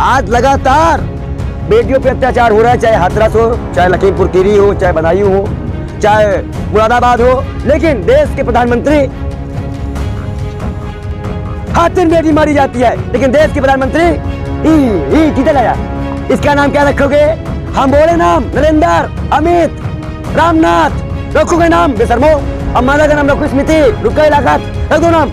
आज लगातार बेटियों पे अत्याचार हो रहा है, चाहे हाथरस हो, चाहे लखीमपुर खीरी हो, चाहे बदायूं हो, चाहे मुरादाबाद हो, लेकिन देश के प्रधानमंत्री हर दिन बेटी मारी जाती है, लेकिन देश के प्रधानमंत्री किधर आया? इसका नाम क्या रखोगे? हम बोले नाम नरेंद्र, अमित, रामनाथ, रखोगे नाम बेशर्मो। अब माता का नाम रखो स्मृति, रुका इलाकात, रख दो नाम।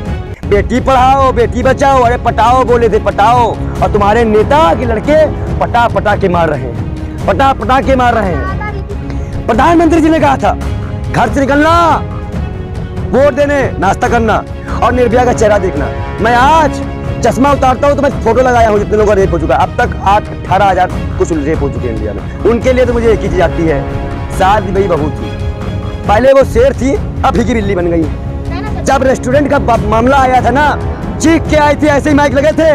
बेटी पढ़ाओ, बेटी बचाओ, अरे पटाओ बोले थे, पटाओ। और तुम्हारे नेता के लड़के पटा पटा के मार रहे हैं, पटा पटा के मार रहे हैं। प्रधानमंत्री जी ने कहा था घर से निकलना, वोट देने, नाश्ता करना और निर्भया का चेहरा देखना। मैं आज चश्मा उतारता हूँ तो मैं फोटो लगाया हूँ जितने लोगों का रेप हो चुका है। अब तक 18,000 कुछ रेप हो चुके हैं इंडिया में। उनके लिए तो मुझे एक ही चीज आती है, साथ वही बहू थी। पहले वो शेर थी, अब की बिल्ली बन गई। जब रेस्टोरेंट का मामला आया था ना, चीख के आई थी, ऐसे ही माइक लगे थे,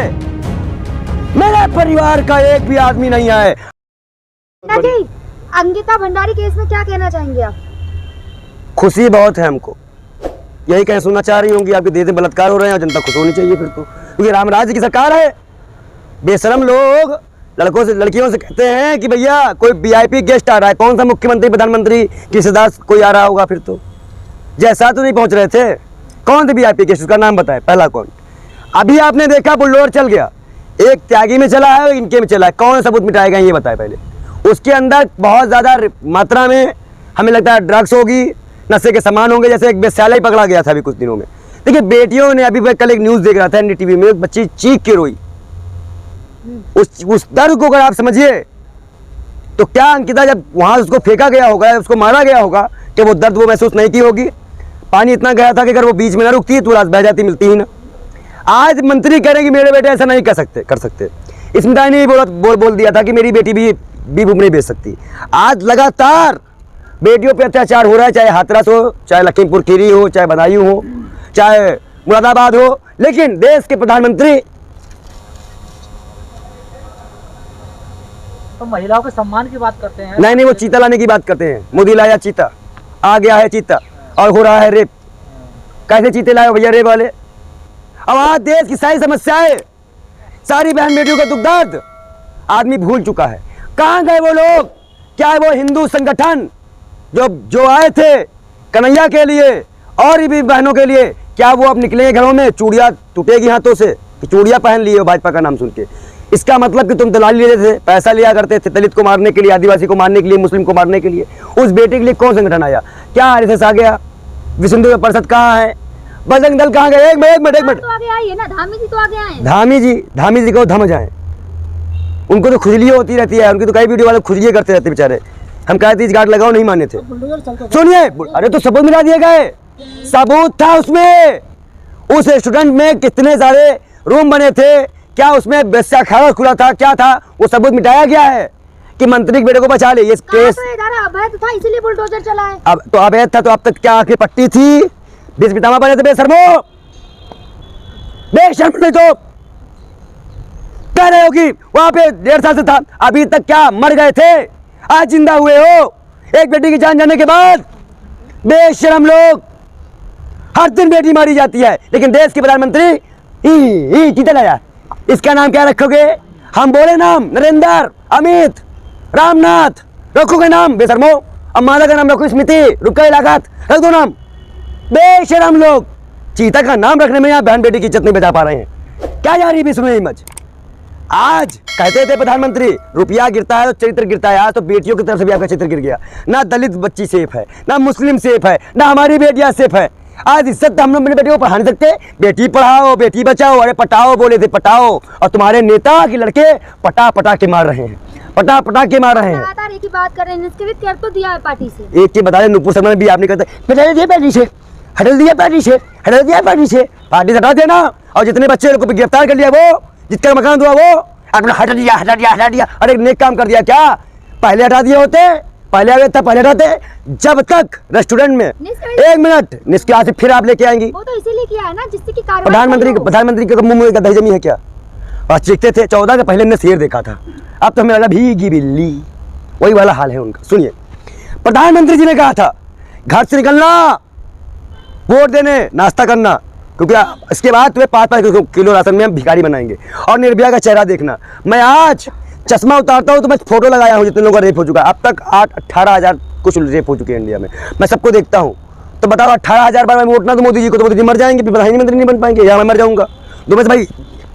मेरे परिवार का एक भी आदमी नहीं आए। अंकिता भंडारी केस में क्या कहना चाहेंगे आप? खुशी बहुत है हमको, यही कहीं सुनना चाह रही होंगी आपके देश में बलात्कार हो रहे हैं और जनता खुश होनी चाहिए फिर तो, क्योंकि रामराज की सरकार है। बेशरम लोग लड़कों से लड़कियों से कहते हैं कि भैया कोई वीआईपी गेस्ट आ रहा है। कौन सा मुख्यमंत्री प्रधानमंत्री की रिश्तेदार कोई आ रहा होगा? फिर तो जैसा तो नहीं पहुंच रहे थे। कौन थे वीआईपी गेस्ट, उसका नाम बताए पहला कौन? अभी आपने देखा बुल्डोर चल गया, एक त्यागी में चला है, इनके में चला है, कौन सबूत मिटाएगा ये बताए पहले। उसके अंदर बहुत ज्यादा मात्रा में हमें लगता है ड्रग्स होगी, नशे के सामान होंगे, जैसे एक वेश्यालय पकड़ा गया था अभी कुछ दिनों में। देखिए बेटियों ने, अभी मैं कल एक न्यूज देख रहा था एनडीटीवी में, एक बच्ची चीख के रोई। उस दर्द को अगर आप समझिए तो क्या अंकिता जब वहां उसको फेंका गया होगा, उसको मारा गया होगा, कि वो दर्द वो महसूस नहीं की होगी? पानी इतना गया था कि अगर वो बीच में ना रुकती तो रात बह जाती, मिलती ही ना। आज मंत्री कह रहे हैं कि मेरे बेटे ऐसा नहीं कर सकते। स्मिता ने बोल दिया था कि मेरी बेटी भी बीबू नहीं बेच सकती। आज लगातार बेटियों पे अत्याचार हो रहा है, चाहे हाथरस हो, चाहे लखीमपुर खीरी हो, चाहे बदायूं हो, चाहे मुरादाबाद हो, लेकिन देश के प्रधानमंत्री तो महिलाओं के सम्मान की बात करते हैं। नहीं, वो चीता लाने की बात करते हैं। मोदी लाया चीता, आ गया है चीता और हो रहा है रेप। कैसे चीते लाए भैया रेप वाले? अब आज देश की सारी समस्याएं, सारी बहन बेटियों का दुख दर्द आदमी भूल चुका है। कहाँ गए वो लोग? क्या वो हिंदू संगठन जो आए थे कन्हैया के लिए और भी बहनों के लिए, क्या वो अब निकलेंगे घरों में? चूड़ियाँ टूटेगी हाथों से कि चूड़ियाँ पहन लिए हो भाजपा का नाम सुन के? इसका मतलब कि तुम दलाली लेते थे, पैसा लिया करते थे दलित को मारने के लिए, आदिवासी को मारने के लिए, मुस्लिम को मारने के लिए। उस बेटे के लिए कौन संगठन आया? क्या आरएसएस आ गया? विश्व हिंदू परिषद कहाँ है? बजरंग दल कहाँ गए? एक मिनट तो आगे आई है ना, धामी जी तो आगे आए हैं। धामी जी को थम जाए, उनको तो खुजली होती रहती है, उनकी तो कई वीडियो वाले खुजली करते रहते बेचारे। हम कहते गार्ड लगाओ, नहीं माने थे। सुनिए, अरे तो सबूत मिला दिए गए, सबूत था उसमें। उस रेस्टोरेंट में कितने सारे रूम बने थे, क्या उसमें वेश्याखाना खुला था, क्या था? वो सबूत मिटाया गया है कि मंत्री के बेटे को बचा ले। ये केस अवैध था, इसीलिए बुलडोजर चला है। अब तो अवैध था तो अब तक क्या आखिर पट्टी थी? बीस पितामह बने थे बेशर्मो, बेशर्म नहीं तो कह रहे हो कि वहां पे 1.5 साल से था, अभी तक क्या मर गए थे? आज जिंदा हुए हो एक बेटी की जान जाने के बाद। बेशरम लोग, हर दिन बेटी मारी जाती है, लेकिन देश के प्रधानमंत्री किधर आया? इसका नाम क्या रखोगे? हम बोले नाम नरेंद्र, अमित, रामनाथ, रखोगे नाम बेशर्मो। अब माता का नाम रखो स्मृति, रुका इलाकात, रख दो नाम। बेशरम लोग, चीता का नाम रखने में यहाँ बहन बेटी की इज्जत नहीं बचा पा रहे हैं। क्या जा रही विश्व में इमेज? आज कहते थे प्रधानमंत्री रुपया गिरता है तो चरित्र गिरता है। आज तो बेटियों की तरफ से भी आपका चित्र गिर गया। ना दलित बच्ची सेफ है, ना मुस्लिम सेफ है, ना हमारी बेटियां सेफ है। आज इज्जत हम लोग अपनी बेटियों को पढ़ा नहीं सकते। बेटी पढ़ाओ, बेटी बचाओ, अरे पटाओ बोले थे, पटाओ। और तुम्हारे नेता के लड़के पटा पटा के मार रहे हैं, पटा पटा के मार रहे हैं। लगातार एक ही बात कर रहे हैं, इसके भी कर तो दिया है पार्टी से। एक के बता दें, नुपुर शर्मा भी आपने कहते हटल दिया पार्टी से, हटल दिया पार्टी से, हटल दिया पार्टी से, पार्टी से हटा देना। और जितने बच्चे को गिरफ्तार कर लिया, वो जिसका मकान हुआ वो आपने हटा दिया, हटा दिया, हटा दिया। अरे नेक काम कर दिया क्या? पहले हटा दिए होते, पहले आगे था, पहले हटाते। जब तक रेस्टोरेंट में 1 मिनट निष्क्रिय से फिर आप लेके आएंगी। वो तो इसीलिए किया है ना जिससे कि प्रधानमंत्री के मुंह में दही जमी है क्या? और चीखते थे 14 के पहले हमने शेर देखा था, अब तो हमें लगा भीगी बिल्ली। वही वाला हाल है उनका। सुनिए, प्रधानमंत्री जी ने कहा था घर से निकलना, वोट देने, नाश्ता करना क्योंकि इसके बाद तुम्हें 5-5 किलो राशन में हम भिखारी बनाएंगे। और निर्भया का चेहरा देखना, मैं आज चश्मा उतारता हूँ तो मैं फोटो लगाया हूँ जितने लोगों का रेप हो चुका है। अब तक 18,000 कुछ रेप हो चुके हैं इंडिया में, मैं सबको देखता हूँ। तो बताओ 18,000 बार मैं वोट ना तो मोदी जी को, तो मोदी जी मर जाएंगे, फिर प्रधानमंत्री नहीं बन पाएंगे, या मैं मर जाऊंगा। तो बस भाई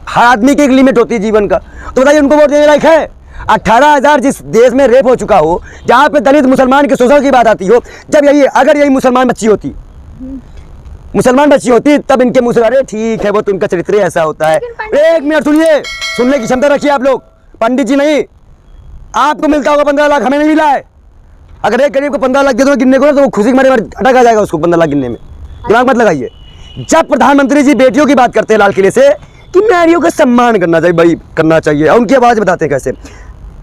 हर आदमी की एक लिमिट होती है जीवन का, तो बताइए उनको वोट देने लायक है? 18,000 जिस देश में रेप हो चुका हो, जहाँ पे दलित मुसलमान के शोषण की बात आती हो, जब यही अगर यही मुसलमान बच्ची होती तब इनके मुँह से अरे ठीक है वो तो उनका चरित्र ऐसा होता है। एक मिनट सुनिए, सुनने की क्षमता रखिए आप लोग। पंडित जी नहीं, आपको मिलता होगा 15 लाख, हमें नहीं मिला है। अगर एक गरीब को 15 लाख दे दो गिनने को ना तो वो खुशी के मारे अटक आ जाएगा उसको 15 लाख गिनने में। दिमाग मत लगाइए। जब प्रधानमंत्री जी बेटियों की बात करते हैं लाल किले से कि नारियों का सम्मान करना चाहिए, भाई करना चाहिए, और उनकी आवाज बताते हैं कैसे।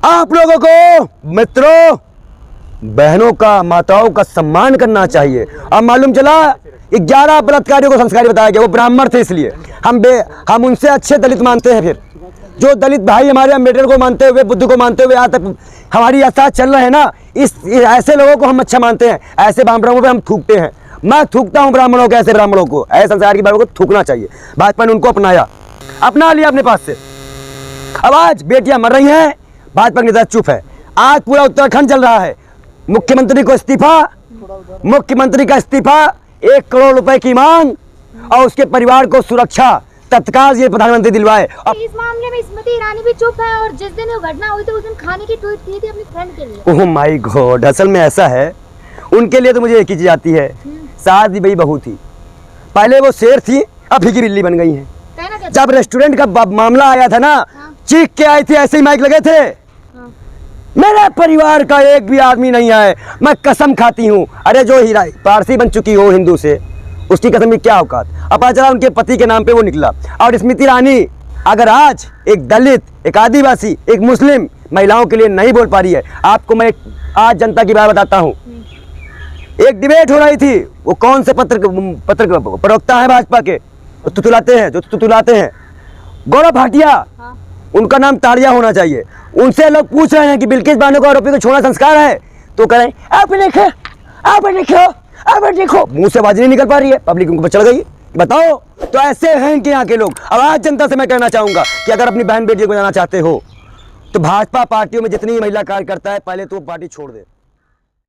आप लोगों को मित्रों, बहनों का, माताओं का सम्मान करना चाहिए। अब मालूम चला 11 बलात्कारियों को संस्कारी बताया गया, वो ब्राह्मण थे इसलिए हम उनसे अच्छे दलित मानते हैं। फिर जो दलित भाई हमारे अम्बेडकर को मानते हुए, बुद्ध को मानते हुए यहाँ तक हमारी साथ चल रहे हैं ना, इस ऐसे लोगों को हम अच्छा मानते हैं। ऐसे ब्राह्मणों पे हम थूकते हैं, मैं थूकता हूँ ब्राह्मणों को, ऐसे ब्राह्मणों को, ऐसे संसार के बालों को थूकना चाहिए। भाजपा ने उनको अपना लिया अपने पास से। अब आज बेटियां मर रही हैं, भाजपा के नेता चुप है। आज पूरा उत्तराखंड चल रहा है, मुख्यमंत्री का इस्तीफा, 1 करोड़ रुपए की मांग, और उसके परिवार को सुरक्षा तत्काल ये प्रधानमंत्री दिलवाए। अब इस मामले में स्मृति ईरानी भी चुप है, और जिस दिन वो घटना हुई थी उस दिन खाने की ट्वीट की थी अपनी फ्रेंड के लिए। ओह माय गॉड, असल में ऐसा है, उनके लिए तो मुझे एक ही चीज आती है, सास भी वही बहू थी। पहले वो शेर थी, अब की बिल्ली बन गई है। जब रेस्टोरेंट का मामला आया था ना, चीख के आई थी, ऐसे ही माइक लगे थे, मेरे परिवार का एक भी आदमी नहीं आए, मैं कसम खाती हूँ। अरे जो हीरा पारसी बन चुकी हो हिंदू से, उसकी कसम की क्या औकात। अब पता चला उनके पति के नाम पे वो निकला। और स्मृति ईरानी अगर आज एक दलित, एक आदिवासी, एक मुस्लिम महिलाओं के लिए नहीं बोल पा रही है, आपको मैं आज जनता की बात बताता हूँ। एक डिबेट हो रही थी, वो कौन से पत्र प्रवक्ता है भाजपा के, जो तुतुलाते हैं, गौरव भाटिया, उनका नाम ताड़िया होना चाहिए। उनसे लोग पूछ रहे हैं कि बिल्किस बानो को आरोपी को छोड़ना संस्कार है, तो कह रहे हैं आप देखो, मुंह से आवाज नहीं निकल पा रही है, पब्लिक उनको चढ़ गई। बताओ, तो ऐसे हैं कि यहाँ के लोग। अब आज जनता से मैं कहना चाहूंगा कि अगर अपनी बहन बेटी को जाना चाहते हो तो भाजपा पार्टियों में जितनी महिला कार्यकर्ता है, पहले तो वो पार्टी छोड़ दे।